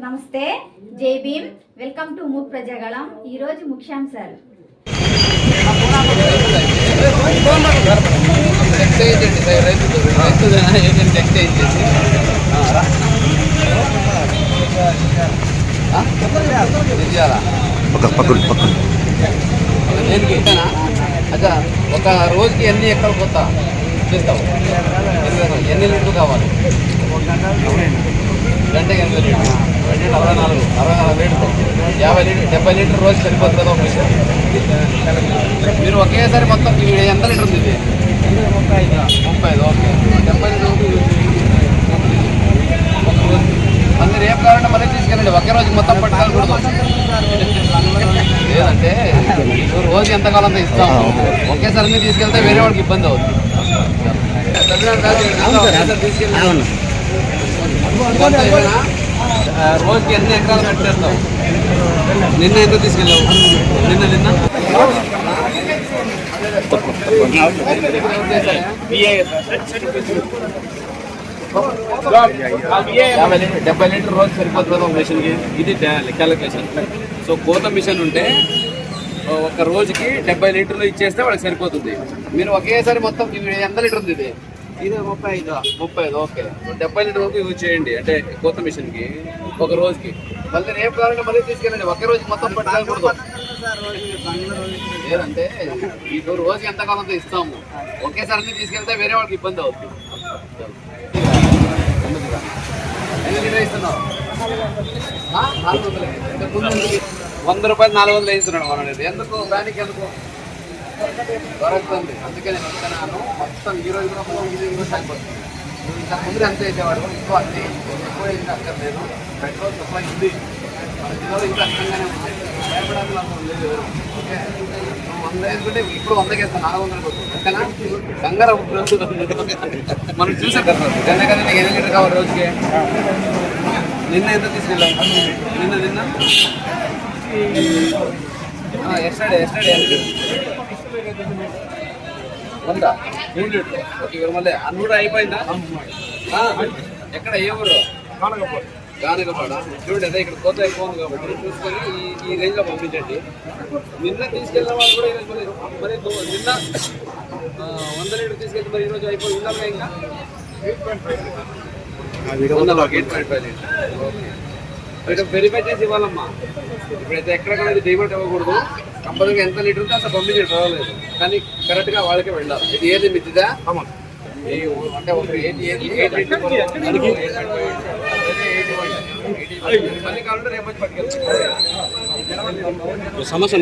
నమస్తే, జై Bhim. Welcome to Mook Prajagalam. ఈరోజు ముఖ్యాంశాలు. అచ్చా, ఒక రోజుకి ఎన్ని ఎక్కడ పోతా చేస్తావు? ఎన్ని లీటర్లు కావాలి? గంటకి 8 లీటర్లు, 64 లీటర్లు, 50 లీటర్, 70 లీటర్ రోజు సరిపోతుంది కదా ఒక విషయం. మీరు ఒకేసారి మొత్తం ఎంత లీటర్ ఉంది? ఇది 35. ఓకే, 70 లీటర్ ఒక రోజు. మళ్ళీ రేపు కావాలంటే మళ్ళీ తీసుకెళ్ళండి. ఒకే రోజు మొత్తం పట్టుకోకూడదు. లేదంటే రోజు ఎంత కావాలంత ఇస్తాము. ఒకేసారి మీరు తీసుకెళ్తే వేరే వాళ్ళకి ఇబ్బంది అవుతుంది. రోజుకి ఎన్ని ఎకరాలు కట్టేస్తావు? నిన్న ఎంత తీసుకెళ్ళావు? నిన్న 70 లీటర్ రోజు సరిపోతుంది ఒక మిషన్కి. ఇది క్యాలిక్యులేషన్. సో కోత మిషన్ ఉంటే ఒక రోజుకి 70 లీటర్లు ఇచ్చేస్తే వాళ్ళకి సరిపోతుంది. మీరు ఒకేసారి మొత్తం ఎంత లీటర్ ఉంది? ఇది 35. ఓకే, 70 లీటర్ వరకు యూజ్ చేయండి. అంటే కోత మిషన్కి ఒక రోజుకి. మళ్ళీ రేపు కావాలంటే మళ్ళీ తీసుకెళ్ళండి. ఒకే రోజు మొత్తం పట్టుకోకూడదు. లేదంటే మీకు రోజుకి ఎంత కావాలంతో ఇస్తాము. ఒకేసారి తీసుకెళ్తే వేరే వాళ్ళకి ఇబ్బంది అవుతుంది. ఎన్ని లీటర్ ఇస్తున్నావు? 400. ₹100 400 వేస్తున్నాడు మనది. ఎందుకు? దానికి ఎందుకు దొరకుతుంది. అందుకే నేను వస్తున్నాను. మొత్తం ఈ రోజు కూడా ఇది అయిపోతుంది. ఇంకా ముందు ఎంత వేసేవాడు, ఎక్కువ అన్ని ఎక్కువ వేసిన అక్కర్లేదు. పెట్రోల్ తక్కువ ఇది మన జిల్లాలో ఇంకా అర్థంగానే ఉంది. భయపడాల్సిన అవసరం లేదు. ఓకే, 100 వేసుకుంటే ఇప్పుడు 100కి వేస్తాను. 400 వస్తుంది. అంతేనా? కంగారు మనం చూసాం కదా. కదా నీకు ఎన్ని లీటర్ కావాలి రోజుకి? నిన్న ఎంత తీసుకెళ్ళాం? నిన్న ఎస్టర్డే 100 3 లీటర్లు. ఓకే, మళ్ళీ అన్ని కూడా అయిపోయిందా? ఎక్కడ? ఏ ఊరు? గానగపాడ. చూడండి, అదే ఇక్కడ కోత ఎక్కువ ఉంది కాబట్టి చూసుకొని ఈ రేంజ్లో పంపించండి. నిన్న తీసుకెళ్ళిన వాళ్ళు కూడా ఈరోజు మరి నిన్న 100 లీటర్ తీసుకెళ్తే మరి ఈరోజు అయిపోయిందా? ఇంకా 8.5 లీటర్. ఓకే, వెరిఫై చేసి ఇవ్వాలమ్మా. ఇప్పుడైతే ఎక్కడెక్కడ డిమాండ్ ఇవ్వకూడదు. కంపల్సరీగా ఎంత లీటర్ ఉంటే అంత పంపించండి, పర్వాలేదు. కానీ కరెక్ట్గా వాళ్ళకే వెళ్ళాలి. ఇది ఏది మిద్దిదా? అంటే ఒక 8 మళ్ళీ కావాలంటే రేపు వచ్చి పట్టుకెళ్తాం. సమస్య